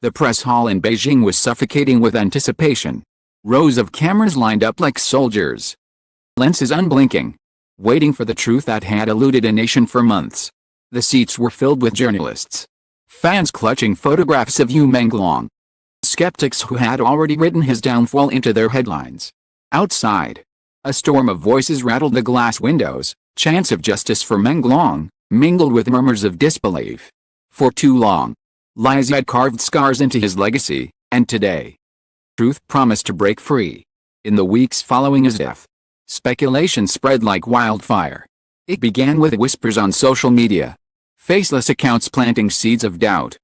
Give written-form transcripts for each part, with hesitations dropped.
The press hall in Beijing was suffocating with anticipation. Rows of cameras lined up like soldiers. Lenses unblinking, waiting for the truth that had eluded a nation for months. The seats were filled with journalists. Fans clutching photographs of Menglong. Skeptics who had already written his downfall into their headlines. Outside, a storm of voices rattled the glass windows. Chants of justice for Menglong mingled with murmurs of disbelief. For too long, lies had carved scars into his legacy, and today, truth promised to break free. In the weeks following his death, speculation spread like wildfire. It began with whispers on social media, faceless accounts planting seeds of doubt.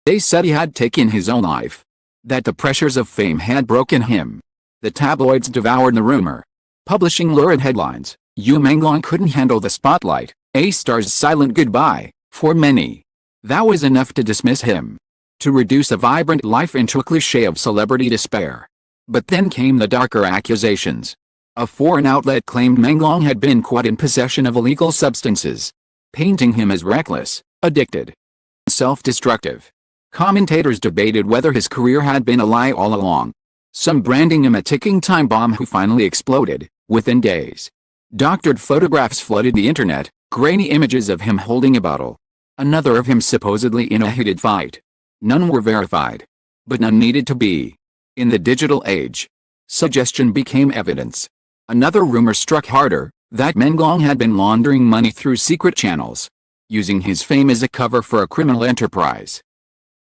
They said he had taken his own life, that the pressures of fame had broken him. The tabloids devoured the rumor, publishing lurid headlines. Menglong couldn't handle the spotlight, a star's silent goodbye. For many, that was enough to dismiss him, to reduce a vibrant life into a cliché of celebrity despair. But then came the darker accusations. A foreign outlet claimed Menglong had been caught in possession of illegal substances, painting him as reckless, addicted, self-destructive. Commentators debated whether his career had been a lie all along, some branding him a ticking time bomb who finally exploded within days. Doctored photographs flooded the internet, grainy images of him holding a bottle, another of him supposedly in a heated fight. None were verified, but none needed to be. In the digital age, suggestion became evidence. Another rumor struck harder, that Menglong had been laundering money through secret channels, using his fame as a cover for a criminal enterprise.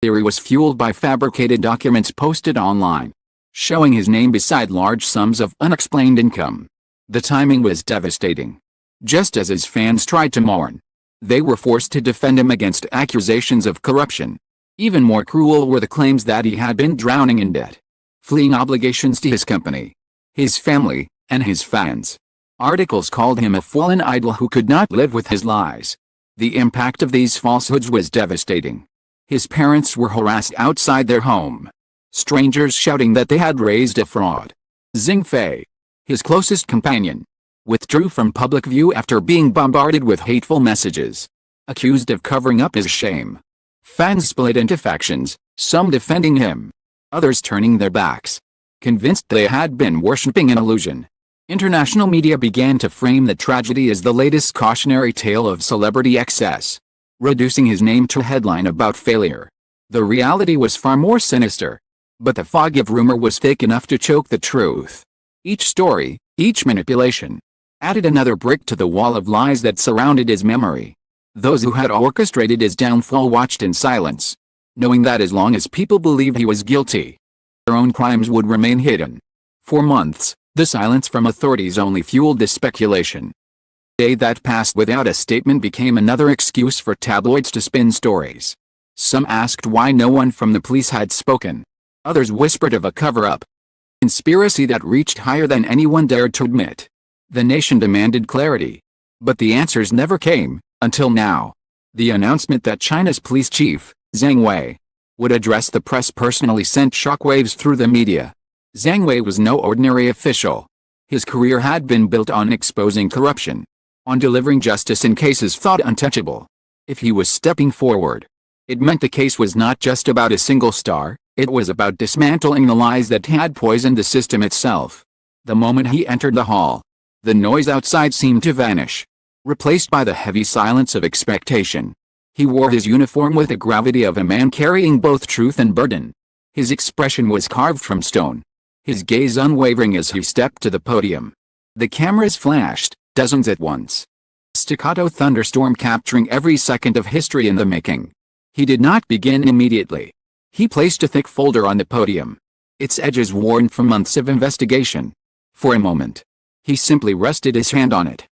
Theory was fueled by fabricated documents posted online, showing his name beside large sums of unexplained income. The timing was devastating. Just as his fans tried to mourn, they were forced to defend him against accusations of corruption. Even more cruel were the claims that he had been drowning in debt, fleeing obligations to his company, his family, and his fans. Articles called him a fallen idol who could not live with his lies. The impact of these falsehoods was devastating. His parents were harassed outside their home, strangers shouting that they had raised a fraud. Zhang Wei, his closest companion, withdrew from public view after being bombarded with hateful messages, accused of covering up his shame. Fans split into factions, some defending him, others turning their backs, convinced they had been worshipping an illusion. International media began to frame the tragedy as the latest cautionary tale of celebrity excess, reducing his name to a headline about failure. The reality was far more sinister, but the fog of rumor was thick enough to choke the truth. Each story, each manipulation, added another brick to the wall of lies that surrounded his memory. Those who had orchestrated his downfall watched in silence, knowing that as long as people believed he was guilty, their own crimes would remain hidden. For months, the silence from authorities only fueled the speculation. The day that passed without a statement became another excuse for tabloids to spin stories. Some asked why no one from the police had spoken. Others whispered of a cover-up, conspiracy that reached higher than anyone dared to admit. The nation demanded clarity, but the answers never came, until now. The announcement that China's police chief, Zhang Wei, would address the press personally sent shockwaves through the media. Zhang Wei was no ordinary official. His career had been built on exposing corruption, on delivering justice in cases thought untouchable. If he was stepping forward, it meant the case was not just about a single star, it was about dismantling the lies that had poisoned the system itself. The moment he entered the hall, the noise outside seemed to vanish, replaced by the heavy silence of expectation. He wore his uniform with the gravity of a man carrying both truth and burden. His expression was carved from stone, his gaze unwavering as he stepped to the podium. The cameras flashed, dozens at once. Staccato thunderstorm capturing every second of history in the making. He did not begin immediately. He placed a thick folder on the podium, its edges worn from months of investigation. For a moment, he simply rested his hand on it,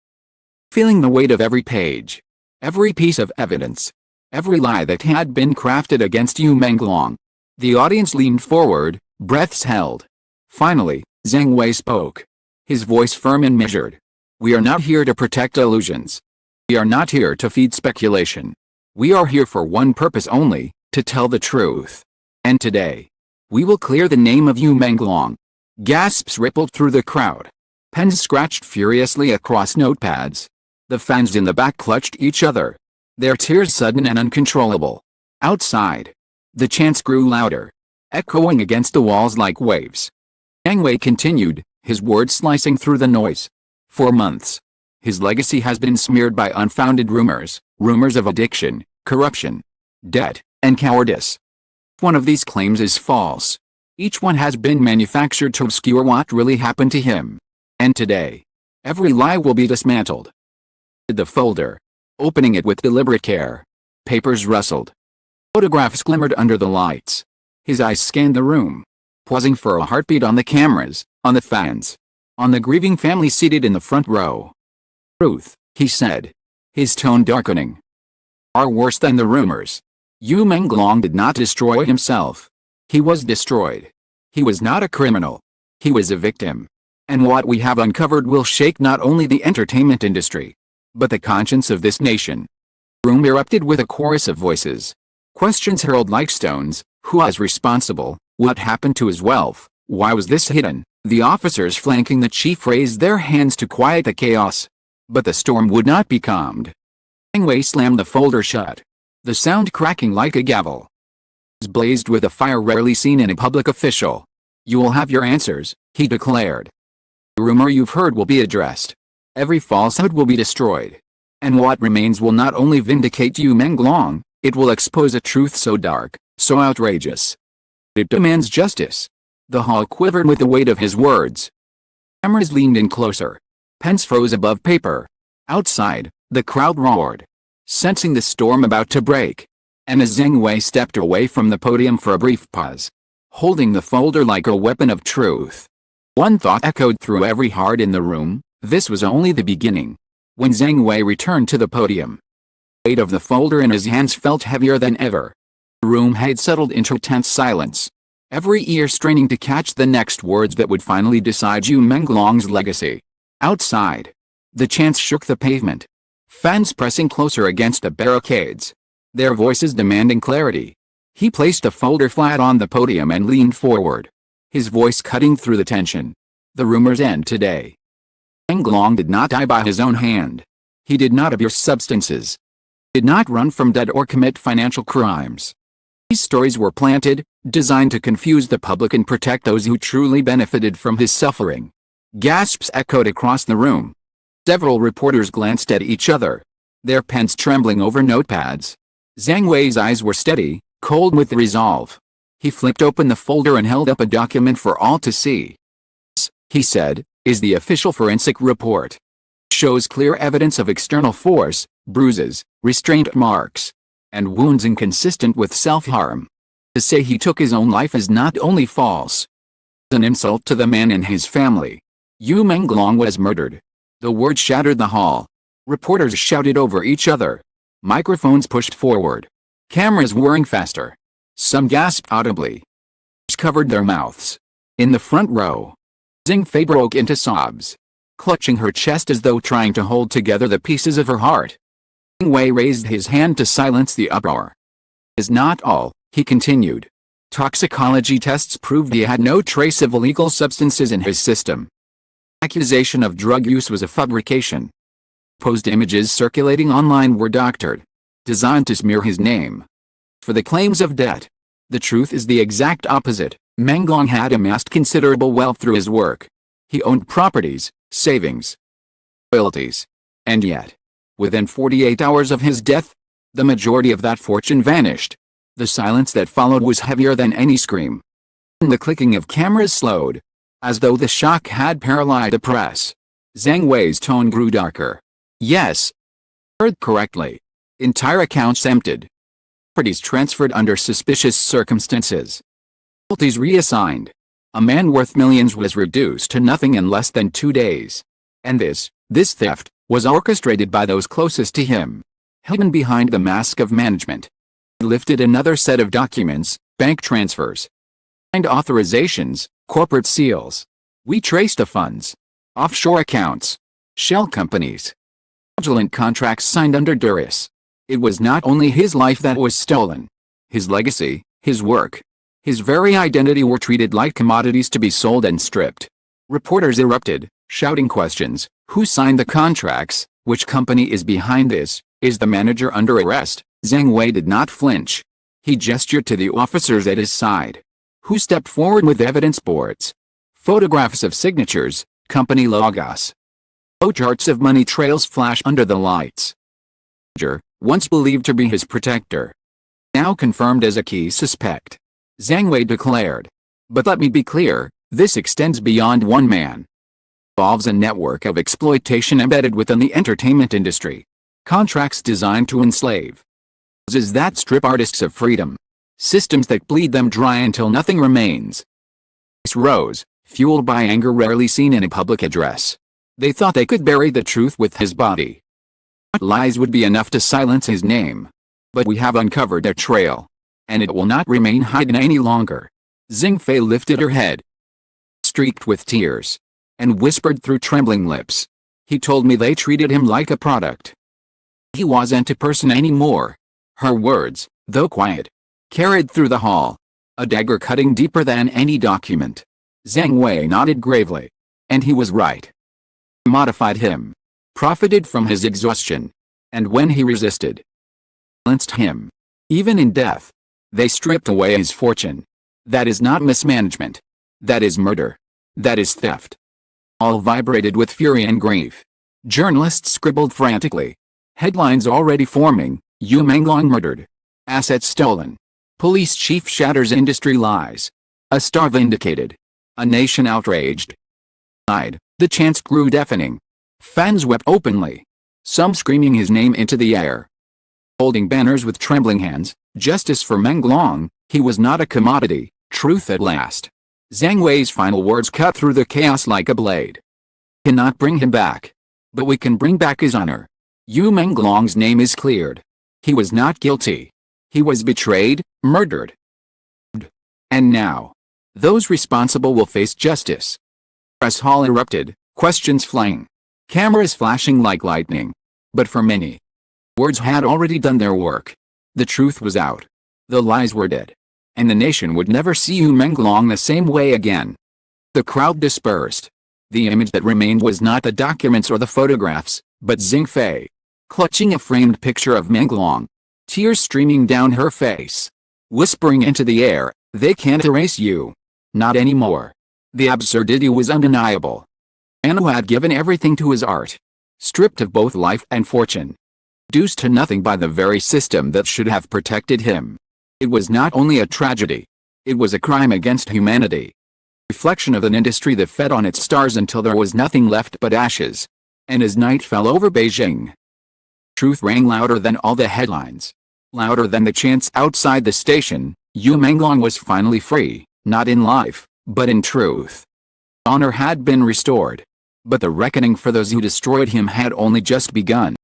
feeling the weight of every page, every piece of evidence, every lie that had been crafted against Menglong. The audience leaned forward, breaths held. Finally, Zhang Wei spoke, his voice firm and measured. "We are not here to protect illusions. We are not here to feed speculation. We are here for one purpose only, to tell the truth. And today, we will clear the name of Menglong." Gasps rippled through the crowd. Pens scratched furiously across notepads. The fans in the back clutched each other, their tears sudden and uncontrollable. Outside, The chants grew louder, echoing against the walls like waves. Zhang Wei continued, his words slicing through the noise. For months, his legacy has been smeared by unfounded rumors of addiction, corruption, debt, and cowardice. One of these claims is false. Each one has been manufactured to obscure what really happened to him. And today, every lie will be dismantled. The folder, opening it with deliberate care. Papers rustled. Photographs glimmered under the lights. His eyes scanned the room, pausing for a heartbeat on the cameras, on the fans, on the grieving family seated in the front row. Truth, he said, his tone darkening, are worse than the rumors. Menglong did not destroy himself. He was destroyed. He was not a criminal. He was a victim. And what we have uncovered will shake not only the entertainment industry, but the conscience of this nation. The room erupted with a chorus of voices. Questions hurled like stones. Who was responsible? What happened to his wealth? Why was this hidden? The officers flanking the chief raised their hands to quiet the chaos. But the storm would not be calmed. Zhang Wei slammed the folder shut, the sound cracking like a gavel. It blazed with a fire rarely seen in a public official. You will have your answers, he declared. The rumor you've heard will be addressed. Every falsehood will be destroyed. And what remains will not only vindicate you Menglong, it will expose a truth so dark, so outrageous. It demands justice. The hall quivered with the weight of his words. Cameras leaned in closer. Pens froze above paper. Outside, the crowd roared, sensing the storm about to break. And as Zhang Wei stepped away from the podium for a brief pause, holding the folder like a weapon of truth, one thought echoed through every heart in the room: this was only the beginning. When Zhang Wei returned to the podium, the weight of the folder in his hands felt heavier than ever. The room had settled into tense silence, every ear straining to catch the next words that would finally decide Menglong's legacy. Outside, the chants shook the pavement, fans pressing closer against the barricades, their voices demanding clarity. He placed the folder flat on the podium and leaned forward, his voice cutting through the tension. The rumors end today. Menglong did not die by his own hand. He did not abuse substances. He did not run from debt or commit financial crimes. These stories were planted, designed to confuse the public and protect those who truly benefited from his suffering. Gasps echoed across the room. Several reporters glanced at each other, their pens trembling over notepads. Zhang Wei's eyes were steady, cold with resolve. He flipped open the folder and held up a document for all to see. This, he said, is the official forensic report. It shows clear evidence of external force, bruises, restraint marks, and wounds inconsistent with self-harm. To say he took his own life is not only false, it's an insult to the man and his family. Menglong was murdered. The word shattered the hall. Reporters shouted over each other. Microphones pushed forward. Cameras whirring faster. Some gasped audibly. Others covered their mouths. In the front row, Zhang Fei broke into sobs, clutching her chest as though trying to hold together the pieces of her heart. Zhang Wei raised his hand to silence the uproar. "Is not all," he continued. Toxicology tests proved he had no trace of illegal substances in his system. Accusation of drug use was a fabrication. Posed images circulating online were doctored, designed to smear his name. For the claims of debt, the truth is the exact opposite. Menglong had amassed considerable wealth through his work. He owned properties, savings, royalties. And yet, within 48 hours of his death, the majority of that fortune vanished. The silence that followed was heavier than any scream. The clicking of cameras slowed, as though the shock had paralyzed the press. Zhang Wei's tone grew darker. "Yes. Heard correctly. Entire accounts emptied. Properties transferred under suspicious circumstances. Royalties reassigned. A man worth millions was reduced to nothing in less than 2 days. And this theft, was orchestrated by those closest to him, hidden behind the mask of management." He lifted another set of documents, bank transfers, signed authorizations, corporate seals. "We traced the funds. Offshore accounts. Shell companies. Fraudulent contracts signed under duress. It was not only his life that was stolen. His legacy, his work, his very identity were treated like commodities to be sold and stripped." Reporters erupted, shouting questions. "Who signed the contracts? Which company is behind this? Is the manager under arrest?" Zhang Wei did not flinch. He gestured to the officers at his side, who stepped forward with evidence boards, photographs of signatures, company logos. Charts of money trails flash under the lights. Once believed to be his protector, now confirmed as a key suspect, Zhang Wei declared. But let me be clear, this extends beyond one man. It involves a network of exploitation embedded within the entertainment industry. Contracts designed to enslave. That strip artists of freedom. Systems that bleed them dry until nothing remains. Rose, fueled by anger rarely seen in a public address. They thought they could bury the truth with his body. Lies would be enough to silence his name. But we have uncovered their trail. And it will not remain hidden any longer. Zhang Fei lifted her head, streaked with tears, and whispered through trembling lips. He told me they treated him like a product. He wasn't a person anymore. Her words, though quiet, carried through the hall, a dagger cutting deeper than any document. Zhang Wei nodded gravely. And he was right. Modified him, profited from his exhaustion, and when he resisted, silenced him. Even in death, they stripped away his fortune. That is not mismanagement. That is murder. That is theft. All vibrated with fury and grief. Journalists scribbled frantically. Headlines already forming: Menglong murdered. Assets stolen. Police chief shatters industry lies. A star vindicated. A nation outraged. The chants grew deafening. Fans wept openly, some screaming his name into the air, holding banners with trembling hands. Justice for Menglong. He was not a commodity. Truth at last. Zhang Wei's final words cut through the chaos like a blade. We cannot bring him back, but we can bring back his honor. Menglong's name is cleared. He was not guilty. He was betrayed, murdered. And now, those responsible will face justice. Press hall erupted, questions flying, cameras flashing like lightning. But for many, words had already done their work. The truth was out. The lies were dead. And the nation would never see Menglong the same way again. The crowd dispersed. The image that remained was not the documents or the photographs, but Zhang Fei, clutching a framed picture of Menglong, tears streaming down her face, whispering into the air, "They can't erase you. Not anymore." The absurdity was undeniable. Man who had given everything to his art, stripped of both life and fortune, reduced to nothing by the very system that should have protected him. It was not only a tragedy. It was a crime against humanity. Reflection of an industry that fed on its stars until there was nothing left but ashes. And as night fell over Beijing, truth rang louder than all the headlines. Louder than the chants outside the station. Menglong was finally free, not in life, but in truth. Honor had been restored. But the reckoning for those who destroyed him had only just begun.